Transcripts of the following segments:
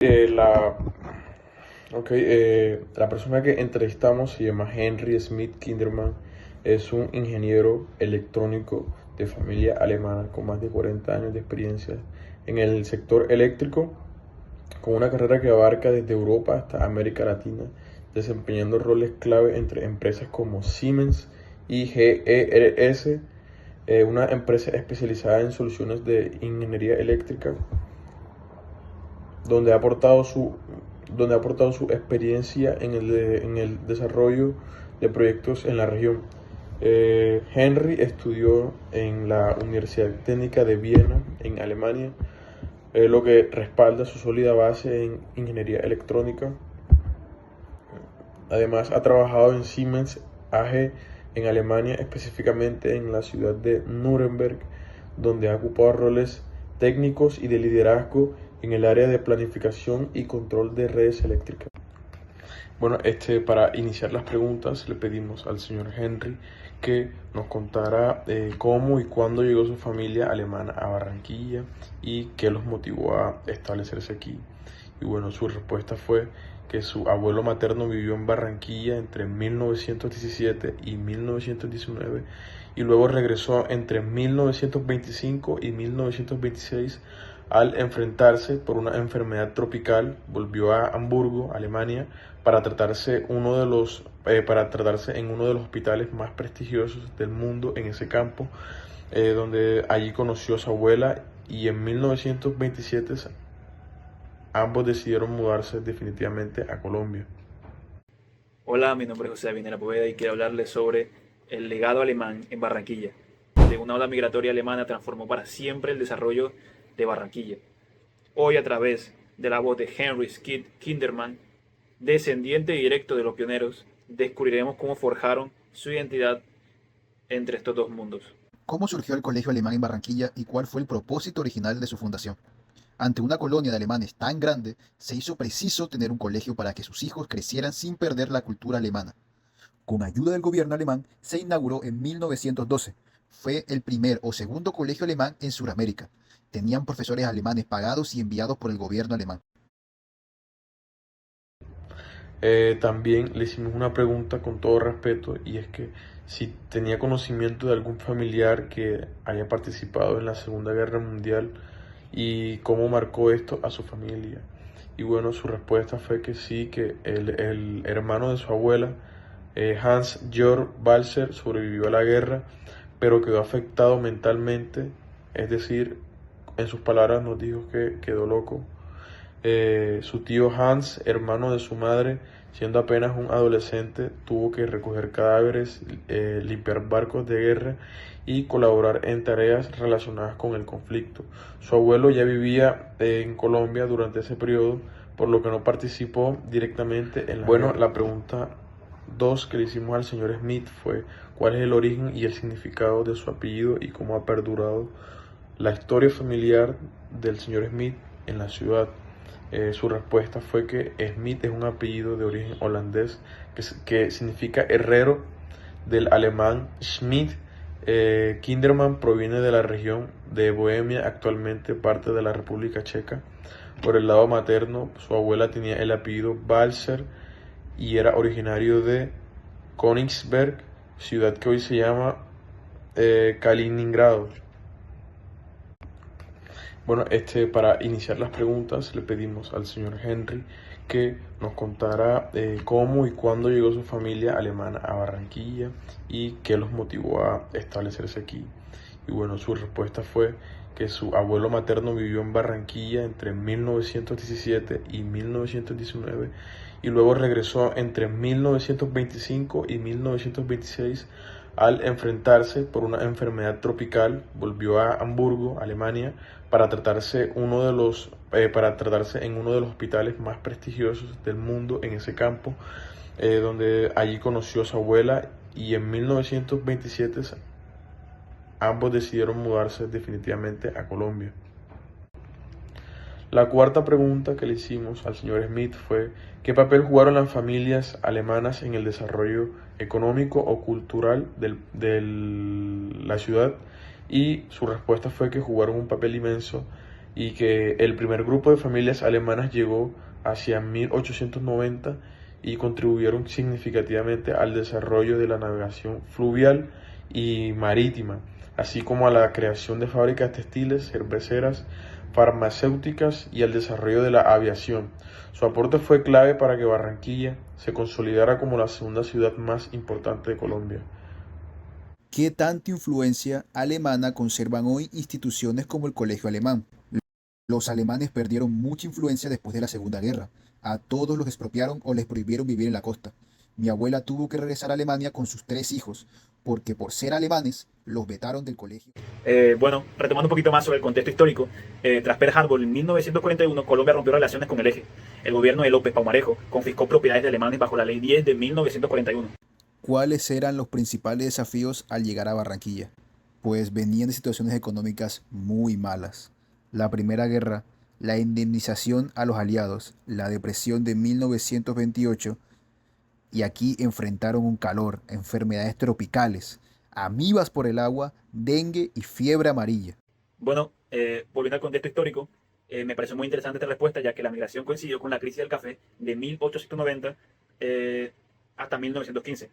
Eh, la, la persona que entrevistamos se llama Henry Smith Kinderman. Es un ingeniero electrónico de familia alemana con más de 40 años de experiencia en el sector eléctrico, con una carrera que abarca desde Europa hasta América Latina, desempeñando roles clave entre empresas como Siemens y GERS, una empresa especializada en soluciones de ingeniería eléctrica, donde ha aportado su experiencia en el desarrollo de proyectos en la región. Henry estudió en la Universidad Técnica de Viena, en Alemania, lo que respalda su sólida base en ingeniería electrónica. Además, ha trabajado en Siemens AG en Alemania, específicamente en la ciudad de Nuremberg, donde ha ocupado roles técnicos y de liderazgo en el área de planificación y control de redes eléctricas. Bueno, para iniciar las preguntas le pedimos al señor Henry que nos contara cómo y cuándo llegó su familia alemana a Barranquilla y qué los motivó a establecerse aquí. Y bueno, su respuesta fue que su abuelo materno vivió en Barranquilla entre 1917 y 1919 y luego regresó entre 1925 y 1926. Al enfrentarse por una enfermedad tropical, volvió a Hamburgo, Alemania, para tratarse en uno de los hospitales más prestigiosos del mundo en ese campo, donde allí conoció a su abuela, y en 1927 ambos decidieron mudarse definitivamente a Colombia. Hola, mi nombre es José Avinera Poveda y quiero hablarles sobre el legado alemán en Barranquilla, donde una ola migratoria alemana transformó para siempre el desarrollo de Barranquilla. Hoy, a través de la voz de Henry Skid Kinderman, descendiente directo de los pioneros, descubriremos cómo forjaron su identidad entre estos dos mundos. ¿Cómo surgió el Colegio Alemán en Barranquilla y cuál fue el propósito original de su fundación? Ante una colonia de alemanes tan grande, se hizo preciso tener un colegio para que sus hijos crecieran sin perder la cultura alemana. Con ayuda del gobierno alemán, se inauguró en 1912. Fue el primer o segundo colegio alemán en Sudamérica. Tenían profesores alemanes pagados y enviados por el gobierno alemán. También le hicimos una pregunta con todo respeto, y es que si tenía conocimiento de algún familiar que haya participado en la Segunda Guerra Mundial y cómo marcó esto a su familia. Y bueno, su respuesta fue que sí, que el hermano de su abuela, Hans Georg Balzer, sobrevivió a la guerra, pero quedó afectado mentalmente, es decir, en sus palabras nos dijo que quedó loco. Su tío Hans, hermano de su madre, siendo apenas un adolescente, tuvo que recoger cadáveres, limpiar barcos de guerra y colaborar en tareas relacionadas con el conflicto. Su abuelo ya vivía en Colombia durante ese periodo, por lo que no participó directamente en la guerra. La pregunta 2 que le hicimos al señor Smith fue cuál es el origen y el significado de su apellido y cómo ha perdurado la historia familiar del señor Smith en la ciudad. Su respuesta fue que Smith es un apellido de origen holandés que significa herrero, del alemán Schmidt. Kinderman proviene de la región de Bohemia, actualmente parte de la República Checa. Por el lado materno, su abuela tenía el apellido Balzer y era originario de Königsberg, ciudad que hoy se llama Kaliningrado. Bueno, para iniciar las preguntas le pedimos al señor Henry que nos contara cómo y cuándo llegó su familia alemana a Barranquilla y qué los motivó a establecerse aquí. Y bueno, su respuesta fue que su abuelo materno vivió en Barranquilla entre 1917 y 1919 y luego regresó entre 1925 y 1926. Al enfrentarse por una enfermedad tropical, volvió a Hamburgo, Alemania, para tratarse en uno de los hospitales más prestigiosos del mundo en ese campo, donde allí conoció a su abuela, y en 1927 ambos decidieron mudarse definitivamente a Colombia. La cuarta pregunta que le hicimos al señor Smith fue ¿qué papel jugaron las familias alemanas en el desarrollo económico o cultural de la ciudad? Y su respuesta fue que jugaron un papel inmenso y que el primer grupo de familias alemanas llegó hacia 1890 y contribuyeron significativamente al desarrollo de la navegación fluvial y marítima, así como a la creación de fábricas textiles, cerveceras, farmacéuticas y al desarrollo de la aviación. Su aporte fue clave para que Barranquilla se consolidara como la segunda ciudad más importante de Colombia. ¿Qué tanta influencia alemana conservan hoy instituciones como el Colegio Alemán? Los alemanes perdieron mucha influencia después de la Segunda Guerra. A todos los expropiaron o les prohibieron vivir en la costa. Mi abuela tuvo que regresar a Alemania con sus 3 hijos, porque por ser alemanes los vetaron del colegio. Bueno, retomando un poquito más sobre el contexto histórico, tras Pearl Harbor en 1941, Colombia rompió relaciones con el eje. El gobierno de López Paumarejo confiscó propiedades de alemanes bajo la Ley 10 de 1941. ¿Cuáles eran los principales desafíos al llegar a Barranquilla? Pues venían de situaciones económicas muy malas. La Primera Guerra, la indemnización a los aliados, la depresión de 1928, y aquí enfrentaron un calor, enfermedades tropicales, amibas por el agua, dengue y fiebre amarilla. Bueno, volviendo al contexto histórico, me pareció muy interesante esta respuesta, ya que la migración coincidió con la crisis del café de 1890 hasta 1915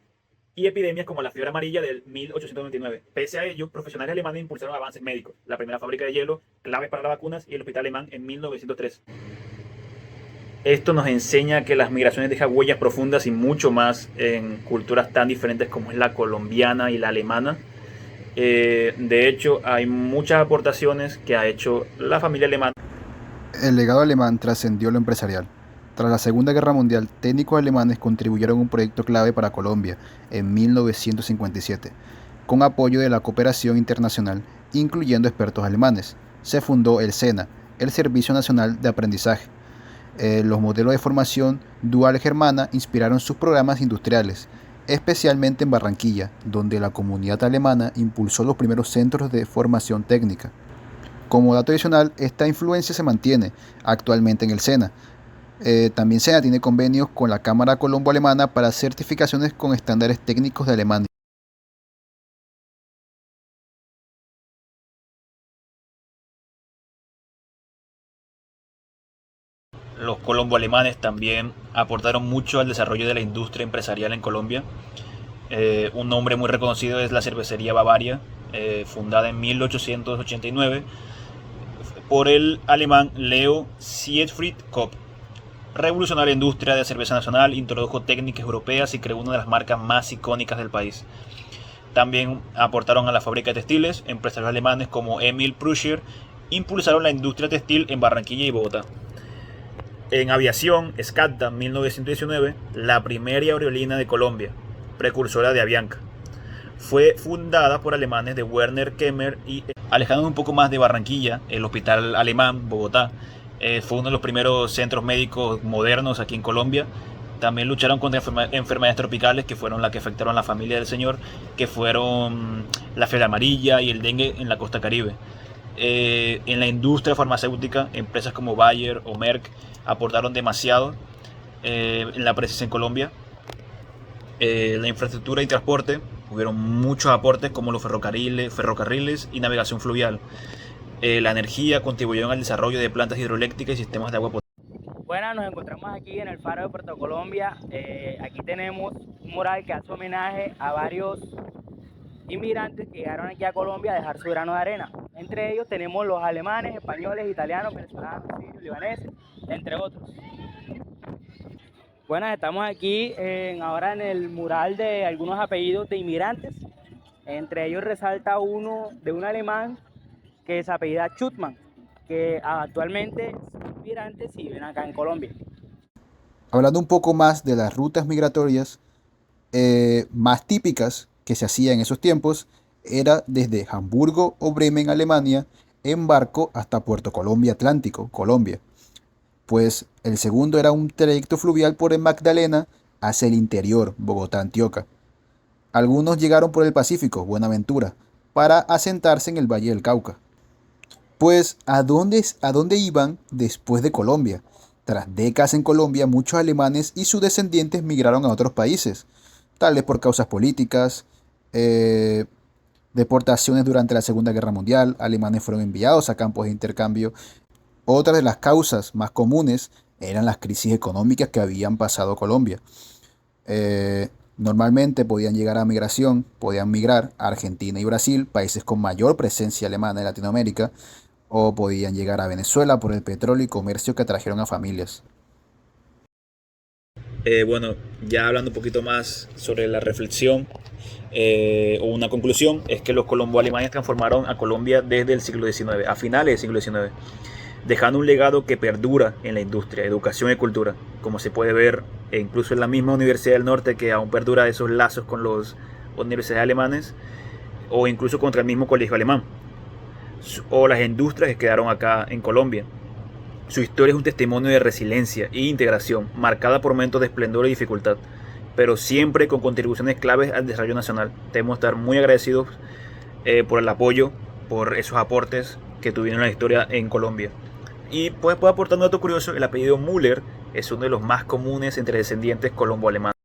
y epidemias como la fiebre amarilla del 1829. Pese a ello, profesionales alemanes impulsaron avances médicos, la primera fábrica de hielo, claves para las vacunas y el hospital alemán en 1903. Esto nos enseña que las migraciones dejan huellas profundas y mucho más en culturas tan diferentes como es la colombiana y la alemana. De hecho, hay muchas aportaciones que ha hecho la familia alemana. El legado alemán trascendió lo empresarial. Tras la Segunda Guerra Mundial, técnicos alemanes contribuyeron a un proyecto clave para Colombia en 1957, con apoyo de la cooperación internacional, incluyendo expertos alemanes. Se fundó el SENA, el Servicio Nacional de Aprendizaje. Los modelos de formación dual germana inspiraron sus programas industriales, especialmente en Barranquilla, donde la comunidad alemana impulsó los primeros centros de formación técnica. Como dato adicional, esta influencia se mantiene actualmente en el SENA. También SENA tiene convenios con la Cámara Colombo-Alemana para certificaciones con estándares técnicos de Alemania. Los colombo-alemanes también aportaron mucho al desarrollo de la industria empresarial en Colombia. Un nombre muy reconocido es la cervecería Bavaria, fundada en 1889 por el alemán Leo Siegfried Kopp. Revolucionó la industria de cerveza nacional, introdujo técnicas europeas y creó una de las marcas más icónicas del país. También aportaron a la fábrica de textiles. Empresarios alemanes como Emil Pruscher impulsaron la industria textil en Barranquilla y Bogotá. En aviación, Scatta 1919, la primera aerolínea de Colombia, precursora de Avianca. Fue fundada por alemanes de Werner Kemmer y, alejándonos un poco más de Barranquilla, el Hospital Alemán, Bogotá, fue uno de los primeros centros médicos modernos aquí en Colombia. También lucharon contra enfermedades tropicales que fueron las que afectaron a la familia del señor, que fueron la fiebre amarilla y el dengue en la costa Caribe. En la industria farmacéutica, empresas como Bayer o Merck aportaron demasiado en la presencia en Colombia. La infraestructura y transporte, hubieron muchos aportes como los ferrocarriles y navegación fluvial. La energía contribuyó al desarrollo de plantas hidroeléctricas y sistemas de agua potable. Bueno, nos encontramos aquí en el Faro de Puerto Colombia. Aquí tenemos un mural que hace homenaje a varios inmigrantes que llegaron aquí a Colombia a dejar su grano de arena. Entre ellos tenemos los alemanes, españoles, italianos, venezolanos, sirios, libaneses, entre otros. Bueno, estamos aquí ahora en el mural de algunos apellidos de inmigrantes. Entre ellos resalta uno de un alemán que se apellida Schutzmann, que actualmente son inmigrantes y viven acá en Colombia. Hablando un poco más de las rutas migratorias más típicas que se hacían en esos tiempos, era desde Hamburgo o Bremen, Alemania, en barco hasta Puerto Colombia Atlántico, Colombia. Pues el segundo era un trayecto fluvial por el Magdalena hacia el interior, Bogotá, Antioquia. Algunos llegaron por el Pacífico, Buenaventura, para asentarse en el Valle del Cauca. Pues, ¿a dónde iban después de Colombia? Tras décadas en Colombia, muchos alemanes y sus descendientes migraron a otros países, tales por causas políticas, deportaciones durante la Segunda Guerra Mundial. Alemanes fueron enviados a campos de intercambio Otra de las causas más comunes eran las crisis económicas que habían pasado Colombia. Eh, Normalmente podían migrar a Argentina y Brasil, países con mayor presencia alemana en Latinoamérica, o podían llegar a Venezuela por el petróleo y comercio que atrajeron a familias. Bueno, ya hablando un poquito más sobre la reflexión o una conclusión, es que los colombo-alemanes transformaron a Colombia desde el siglo XIX, a finales del siglo XIX, dejando un legado que perdura en la industria, educación y cultura, como se puede ver incluso en la misma Universidad del Norte, que aún perdura esos lazos con los universidades alemanes, o incluso contra el mismo colegio alemán, o las industrias que quedaron acá en Colombia. Su historia es un testimonio de resiliencia e integración, marcada por momentos de esplendor y dificultad, pero siempre con contribuciones claves al desarrollo nacional. Debemos estar muy agradecidos por el apoyo, por esos aportes que tuvieron en la historia en Colombia. Y pues puedo aportar un dato curioso: el apellido Müller es uno de los más comunes entre descendientes colombo-alemanes.